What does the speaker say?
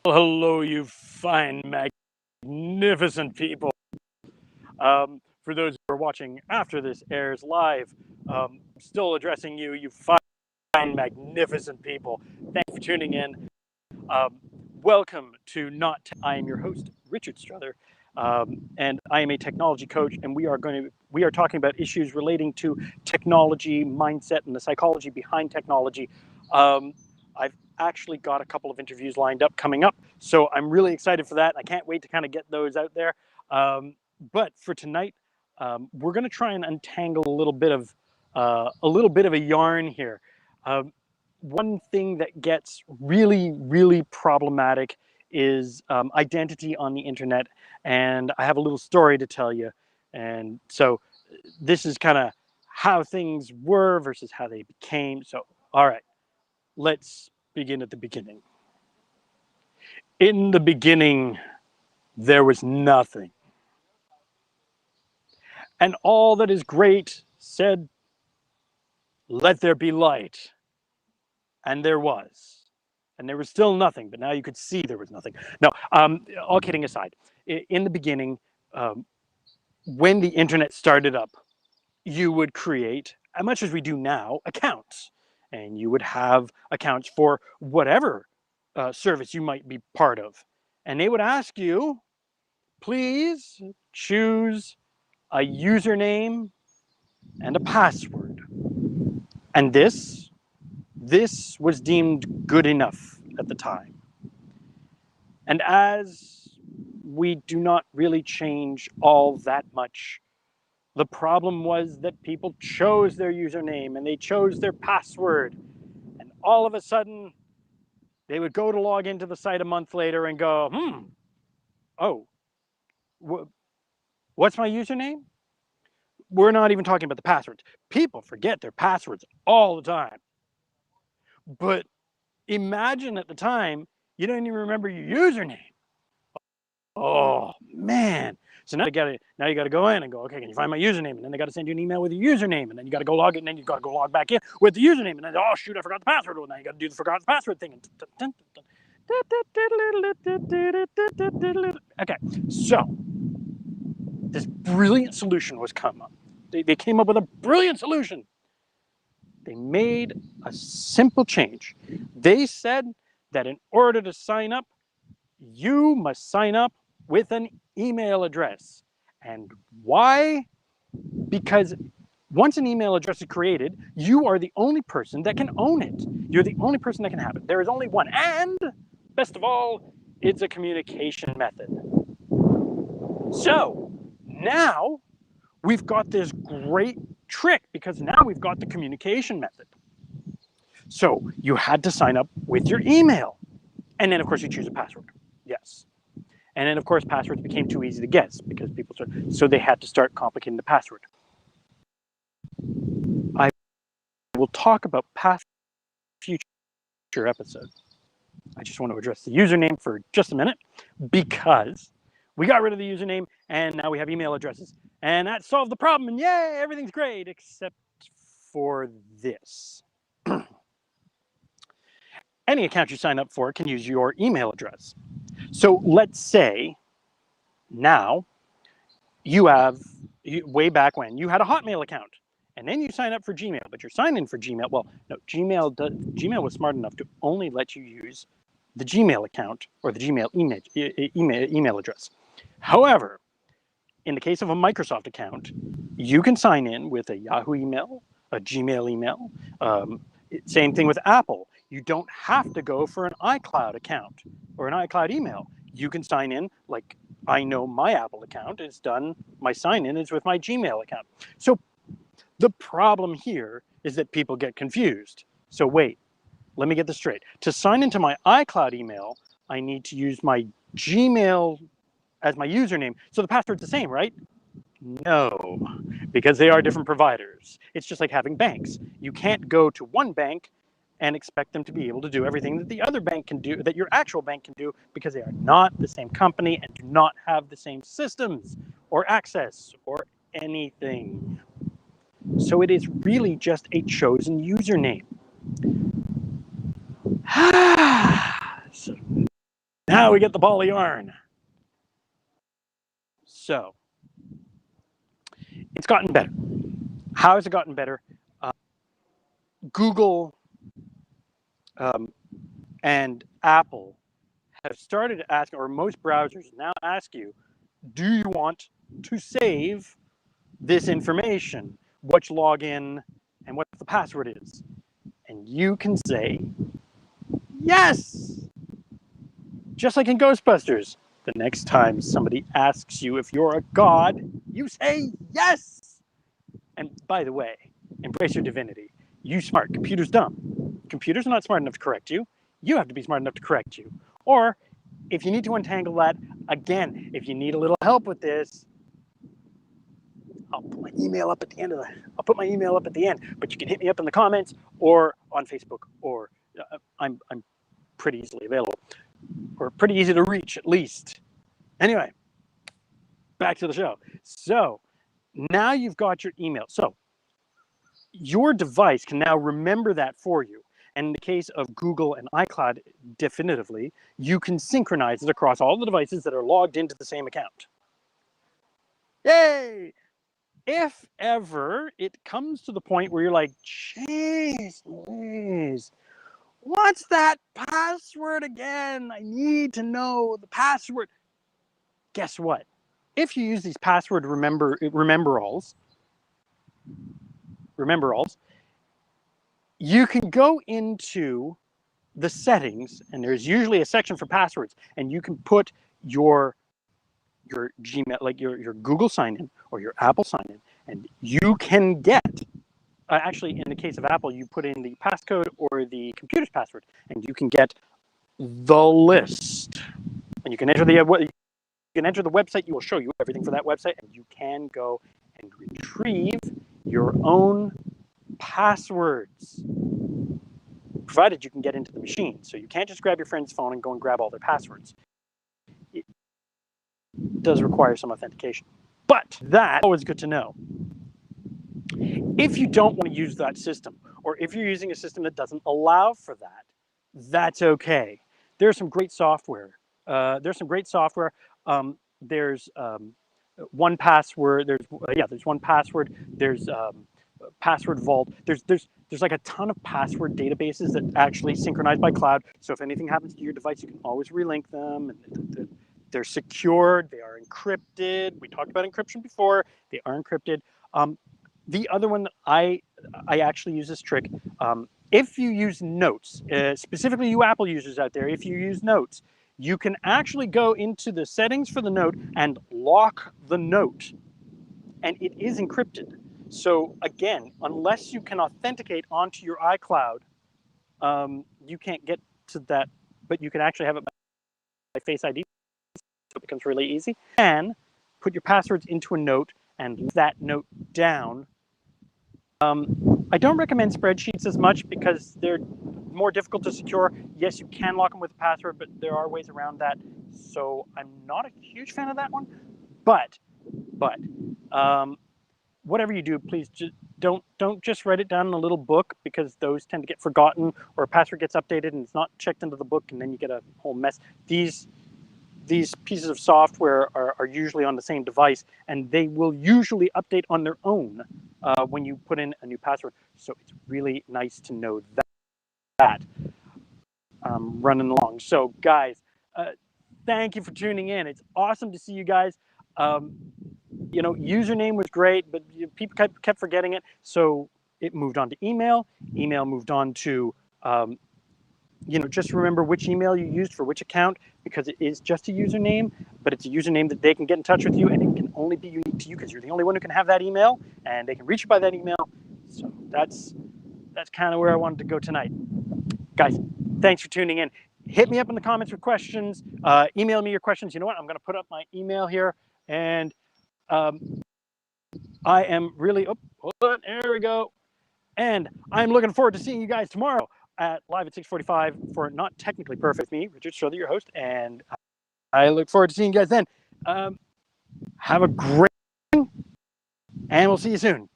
Hello, you fine, magnificent people. For those who are watching after this airs live, still addressing you, you fine, magnificent people. Thanks for tuning in. Um, Welcome to Not. I am your host, Richard Struther, and I am a technology coach. And we are talking about issues relating to technology, mindset, and the psychology behind technology. I've actually got a couple of interviews lined up coming up, so I'm really excited for that. I can't wait to kind of get those out there. But for tonight, we're going to try and untangle a little bit of a yarn here. One thing that gets really, really problematic is identity on the internet. And I have a little story to tell you. And so this is kind of how things were versus how they became. So, all right, let's begin at the beginning. In the beginning, there was nothing. And all that is great said, let there be light. And there was. And there was still nothing, but now you could see there was nothing. No, all kidding aside, in the beginning, um, when the internet started up, you would create, as much as we do now, accounts. And you would have accounts for whatever service you might be part of. And they would ask you, please choose a username and a password. And this was deemed good enough at the time. And as we do not really change all that much, the problem was that people chose their username and they chose their password. And all of a sudden, they would go to log into the site a month later and go, oh, what's my username? We're not even talking about the passwords. People forget their passwords all the time. But imagine at the time, you don't even remember your username. Oh man. So now you gotta go in and go, okay, can you find my username? And then they gotta send you an email with your username, and then you gotta go log it, and then you gotta go log back in with the username, and then oh shoot, I forgot the password. Well, now you gotta do the forgot the password thing. Okay, so this brilliant solution was come up. They came up with a brilliant solution. They made a simple change. They said that in order to sign up, you must sign up with an email address. And why? Because once an email address is created, you are the only person that can own it. You're the only person that can have it. There is only one. And best of all, it's a communication method. So now we've got this great trick because now we've got the communication method. So you had to sign up with your email. And then, of course, you choose a password. Yes. And then, of course, passwords became too easy to guess because people started, so they had to start complicating the password. I will talk about past future episodes. I just want to address the username for just a minute because we got rid of the username and now we have email addresses. And that solved the problem. And yay, everything's great except for this. Any account you sign up for can use your email address. So let's say now you have, way back when, you had a Hotmail account. And then you sign up for Gmail, but you're signed in for Gmail. Well, no, Gmail was smart enough to only let you use the Gmail account or the Gmail email address. However, in the case of a Microsoft account, you can sign in with a Yahoo email, a Gmail email. Same thing with Apple. You don't have to go for an iCloud account or an iCloud email. You can sign in like I know my Apple account is done. My sign in is with my Gmail account. So the problem here is that people get confused. So wait, let me get this straight. To sign into my iCloud email, I need to use my Gmail as my username. So the password's the same, right? No, because they are different providers. It's just like having banks. You can't go to one bank and expect them to be able to do everything that the other bank can do, that your actual bank can do, because they are not the same company and do not have the same systems or access or anything. So it is really just a chosen username. So now we get the ball of yarn. So it's gotten better. How has it gotten better? Google and Apple have started asking, or most browsers now ask you, do you want to save this information? Which login and what the password is? And you can say yes. Just like in Ghostbusters, the next time somebody asks you if you're a god, you say yes. And by the way, embrace your divinity. You smart, computer's dumb. Computer's not smart enough to correct you. You have to be smart enough to correct you. Or if you need to untangle that, again, if you need a little help with this, I'll put my email up at the end but you can hit me up in the comments or on Facebook, or I'm pretty easily available, or pretty easy to reach at least. Anyway, back to the show. So now you've got your email. So your device can now remember that for you. And in the case of Google and iCloud, definitively, you can synchronize it across all the devices that are logged into the same account. Yay! If ever it comes to the point where you're like, jeez, what's that password again? I need to know the password. Guess what? If you use these password remember-alls, you can go into the settings, and there's usually a section for passwords, and you can put your Gmail, like your Google sign-in or your Apple sign-in, and you can get, actually in the case of Apple, you put in the passcode or the computer's password, and you can get the list. And you can enter the website. You will show you everything for that website, and you can go and retrieve your own passwords, provided you can get into the machine. So you can't just grab your friend's phone and go and grab all their passwords. It does require some authentication, but that's always good to know. If you don't want to use that system, or if you're using a system that doesn't allow for that, that's okay. There's some great software. There's 1Password. There's 1Password. There's Password Vault. There's like a ton of password databases that actually synchronize by cloud. So if anything happens to your device, you can always relink them. And they're secured. They are encrypted. We talked about encryption before. They are encrypted. The other one that I actually use this trick. If you use Notes, specifically you Apple users out there, if you use Notes, you can actually go into the settings for the note and lock the note, and it is encrypted. So again, unless you can authenticate onto your iCloud, you can't get to that, but you can actually have it by Face ID, so it becomes really easy. And put your passwords into a note and leave that note down. I don't recommend spreadsheets as much because they're more difficult to secure. Yes, you can lock them with a password, but there are ways around that. So I'm not a huge fan of that one. But whatever you do, please just don't just write it down in a little book, because those tend to get forgotten, or a password gets updated and it's not checked into the book, and then you get a whole mess. These pieces of software are usually on the same device, and they will usually update on their own when you put in a new password. So it's really nice to know that. Running along. So guys, thank you for tuning in. It's awesome to see you guys. Username was great, but people kept forgetting it. So it moved on to email. Email moved on to, just remember which email you used for which account, because it is just a username, but it's a username that they can get in touch with you, and it can only be unique to you because you're the only one who can have that email, and they can reach you by that email. So that's kind of where I wanted to go tonight. Guys, thanks for tuning in. Hit me up in the comments with questions. Email me your questions. You know what? I'm going to put up my email here, and I am really, hold on, there we go. And I'm looking forward to seeing you guys tomorrow live at 6:45 for Not Technically Perfect. Me, Richard Strother, your host, and I look forward to seeing you guys then. Have a great day, and we'll see you soon.